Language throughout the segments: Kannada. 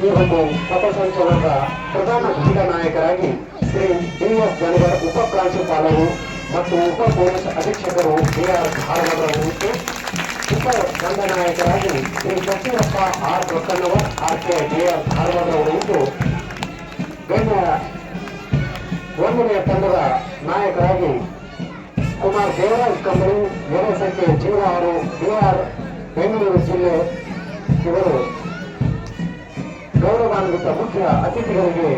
ಈ ಒಂದು ಪಥಸಂಚಲನದ ಪ್ರಧಾನ ಘಟಕ ನಾಯಕರಾಗಿ ಶ್ರೀ ಡಿ.ಎಸ್. ಗಣಿಗರ್ ಉಪ ಪ್ರಾಂಶುಪಾಲರು ಮತ್ತು ಉಪ ಪೊಲೀಸ್ ಅಧೀಕ್ಷಕರು ಡಿ.ಆರ್. ಧಾರವಾಡರವರಿದ್ದು, ಉಪ ದಂಡನಾಯಕರಾಗಿ ಶ್ರೀ ಸಚಿವಪ್ಪ ಆರ್. ದೊಡ್ಡಣ್ಣವರ್ ಆರ್.ಕೆ. ಡಿ.ಆರ್. ಧಾರವಾಡರವರಿದ್ದು, ಒಂದನೆಯ ತಂಡದ ನಾಯಕರಾಗಿ ಕುಮಾರ್ ದೇವರಾಜ್ ಕಂಬಳಿ, ಎರಡನೇ ಸಂಖ್ಯೆ ಜೀವ ಅವರು ಡಿ.ಆರ್. ಬೆಂಗಳೂರು ಜಿಲ್ಲೆ ಇವರು ಗೌರವಾನ್ವಿತ ಮುಖ್ಯ ಅತಿಥಿಗಳಿಗೆ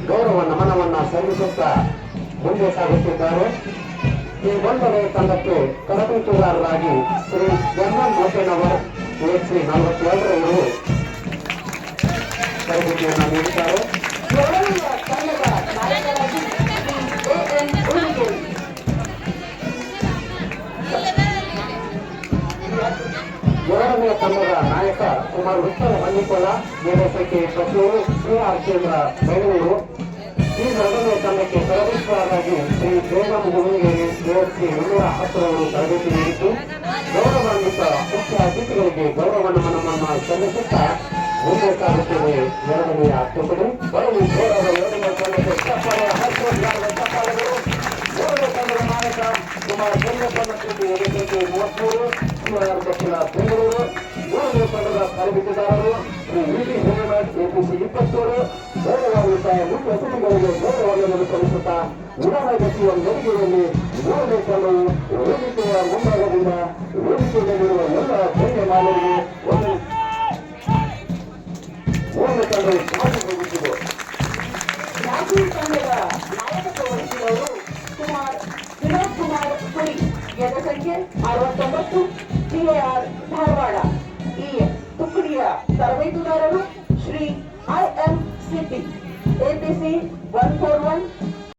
ಗೌರವ ನಮನವನ್ನ ಸಲ್ಲಿಸುತ್ತಾ ಮುಂದೆ ಸಾಗುತ್ತಿದ್ದಾರೆ. ಈ ಒಂದನೇ ತಂಡಕ್ಕೆ ತರಬೇತುದಾರರಾಗಿ ಶ್ರೀ ಎಂ.ಎಂ. ಮೋಟೇನವರ್ PHC 42 ಇವರು ತರಬೇತಿಯನ್ನು ನೀಡಿದ್ದಾರೆ. ಎರಡನೆಯ ತಂಡದ ನಾಯಕರಾಗಿ A.N. ಉಳಿಗೇರಿ, ಎರಡನೆಯ ತಂಡದ ನಾಯಕ ಕುಮಾರ್ ವಿಠ್ಠಲ ಮನ್ನಿಕೊಳ, ಎರಡನೇ ಸಂಖ್ಯೆ ಕೊಟ್ಟೂರು ಶ್ರೀ.ಆರ್. ಕೇಂದ್ರ ಬೆಂಗಳೂರು. ಈ ಎರಡನೇ ತಂಡಕ್ಕೆ ತರಬೇತುದಾರರಾಗಿ ಶ್ರೀ ಬೇಗಂ ಗುರುಗೇರಿ PHC 210 ಅವರು ತರಬೇತಿ ನೀಡಿದ್ದು, ಗೌರವಾನ್ವಿತ ಮುಖ್ಯ ಅತಿಥಿಗಳಿಗೆ ಗೌರವ ನಮನವನ್ನು ಸಲ್ಲಿಸುತ್ತಾ ಮುಂದೆ ಸಾಗುತ್ತಿದೆ ಎರಡನೆಯ ತುಕಡಿ. ಬರಲಿ ಜೋರಾದ ಎರಡನೇ ತಂಡಕ್ಕೆ ಚಪ್ಪಾಳೆ, ಹರ್ಷೋದ್ಗಾರದ ಚಪ್ಪಾಳೆಗಳು. ಎರಡನೇ ತಂಡದ ನಾಯಕ ಕುಮಾರ್ ಚಂದ್ರಪ್ಪನ ಕೃತಿ, ಎರಡನೇ ಸಂಖ್ಯೆ 33 ಶ್ರೀ.ಆರ್. ದಕ್ಷಿಣ ಬೆಂಗಳೂರು. ಮೂರನೇ ತಂಡದ ತರಬೇತುದಾರರು ಶ್ರೀ ವಿ.ಡಿ. ಹಿರೇಮಠ್ APC 22. ಗೌರವಾನ್ವಿತ ಮುಖ್ಯ ಅತಿಥಿಗಳಿಗೆ ಗೌರವವನ್ನು ಸಲ್ಲಿಸುತ್ತಾ ವಿಧಾನಗತಿಯ ಮೆರುಗಿನಲ್ಲಿ ಮೂರನೇ ತಂಡವು ವೇದಿಕೆಯ ಮುಂಭಾಗದಿಂದ ವೇದಿಕೆಯಲ್ಲಿರುವ ಎಲ್ಲ ಗಣ್ಯ ಮಾನವರಿಗೆ ಮೂರನೇ ತಂಡವು ಸಾಗಿ ಹೋಗುತ್ತಿದೆ. ರಾಜೀವ್ ತಂಡದ ನಾಯಕತ್ವ ವಹಿಸಿದವರು ವಿನೋದ್ ಕುಮಾರ್ ಪುರಿ, ಎರಡನೇ ಸಂಖ್ಯೆ 69 ಟಿ.ಆರ್. ಧಾರವಾಡ. ಈ ತುಕಡಿಯ ತರಬೇತುದಾರರು ಶ್ರೀ I.M. City APC 141